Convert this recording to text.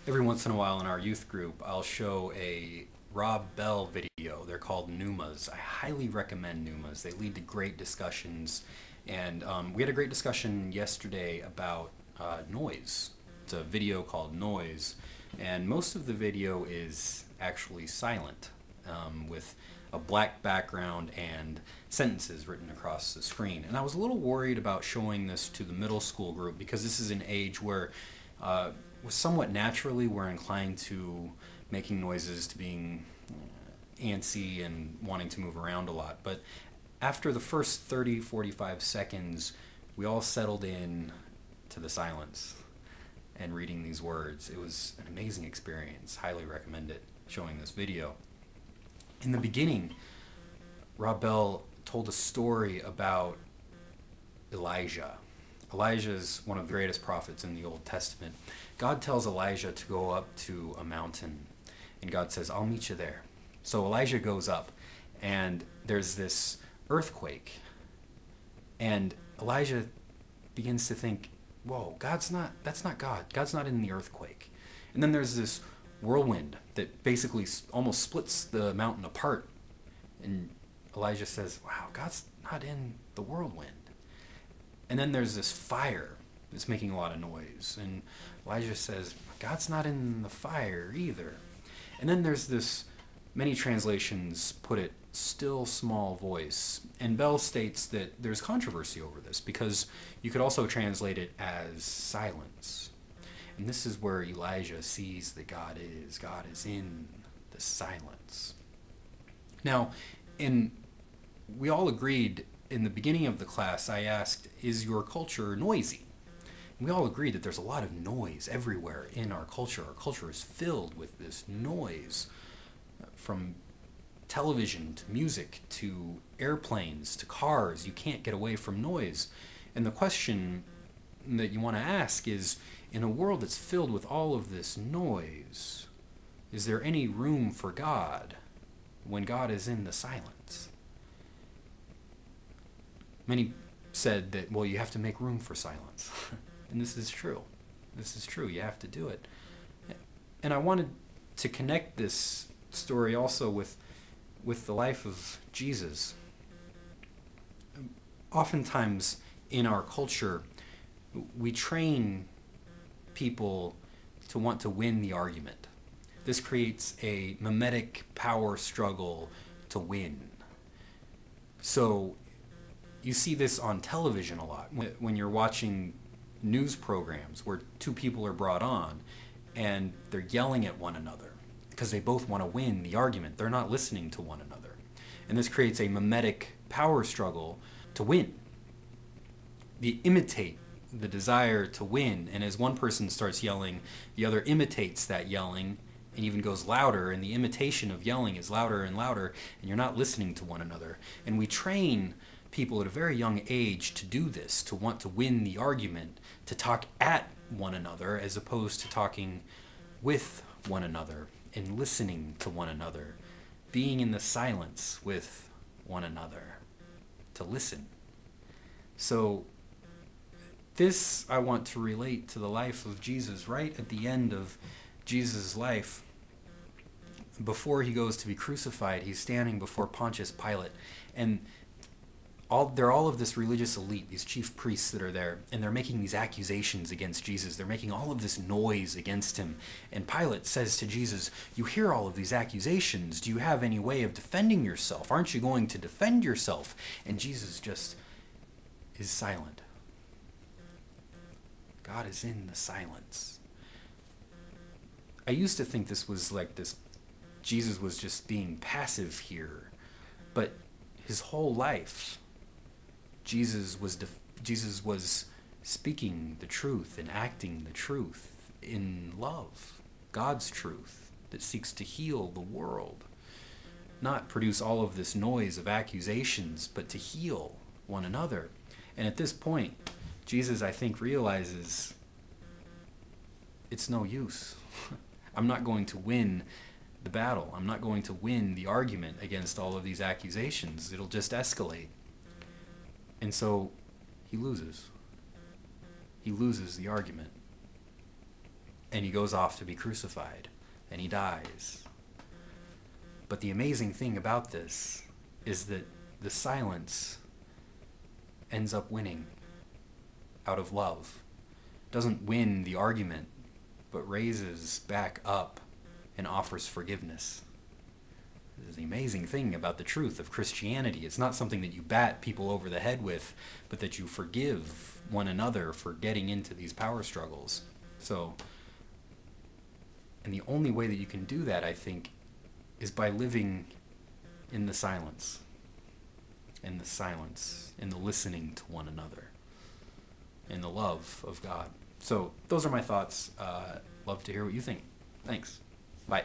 Every once in a while in our youth group, I'll show a Rob Bell video. They're called Neumas. I highly recommend Neumas. They lead to great discussions. And we had a great discussion yesterday about noise. It's a video called Noise. And most of the video is actually silent, with a black background and sentences written across the screen. And I was a little worried about showing this to the middle school group because this is an age where somewhat naturally we're inclined to making noises, to being antsy and wanting to move around a lot. But after the first 30, 45 seconds, we all settled in to the silence and reading these words. It was an amazing experience. Highly recommend it, showing this video. In the beginning, Rob Bell told a story about Elijah. Elijah is one of the greatest prophets in the Old Testament. God tells Elijah to go up to a mountain, and God says, "I'll meet you there." So Elijah goes up, and there's this earthquake, and Elijah begins to think, whoa, that's not God. God's not in the earthquake. And then there's this whirlwind that basically almost splits the mountain apart, and Elijah says, wow, God's not in the whirlwind. And then there's this fire that's making a lot of noise, and Elijah says, God's not in the fire either. And then there's this, many translations put it, still small voice. And Bell states that there's controversy over this because you could also translate it as silence. And this is where Elijah sees that God is. God is in the silence. Now, we all agreed in the beginning of the class, I asked, is your culture noisy? And we all agreed that there's a lot of noise everywhere in our culture. Our culture is filled with this noise, from television to music to airplanes to cars. You can't get away from noise. And the question that you want to ask is, in a world that's filled with all of this noise, is there any room for God when God is in the silence? Many said that, well, you have to make room for silence. And this is true. This is true. You have to do it. And I wanted to connect this story also with the life of Jesus. Oftentimes in our culture, we train people to want to win the argument. This creates a mimetic power struggle to win. So you see this on television a lot when you're watching news programs where two people are brought on and they're yelling at one another because they both want to win the argument. They're not listening to one another. And this creates a mimetic power struggle to win. They imitate the desire to win, and as one person starts yelling, the other imitates that yelling and even goes louder, and the imitation of yelling is louder and louder, and you're not listening to one another. And we train people at a very young age to do this, to want to win the argument, to talk at one another as opposed to talking with one another and listening to one another, being in the silence with one another, to listen. So this I want to relate to the life of Jesus. Right at the end of Jesus' life, before he goes to be crucified, he's standing before Pontius Pilate, and they're all of this religious elite, these chief priests that are there, and they're making these accusations against Jesus. They're making all of this noise against him. And Pilate says to Jesus, you hear all of these accusations. Do you have any way of defending yourself? Aren't you going to defend yourself? And Jesus just is silent. God is in the silence. I used to think this was like this, Jesus was just being passive here. But his whole life, Jesus was speaking the truth and acting the truth in love, God's truth that seeks to heal the world. Not produce all of this noise of accusations, but to heal one another. And at this point, Jesus, I think, realizes it's no use. I'm not going to win the battle. I'm not going to win the argument against all of these accusations. It'll just escalate. And so he loses. He loses the argument. and he goes off to be crucified, and he dies. But the amazing thing about this is that the silence ends up winning out of love. Doesn't win the argument, but raises back up and offers forgiveness. This is the amazing thing about the truth of Christianity. It's not something that you bat people over the head with, but that you forgive one another for getting into these power struggles. So, and the only way that you can do that, I think, is by living in the silence. In the silence, in the listening to one another, in the love of God. So, those are my thoughts. Love to hear what you think. Thanks. Bye.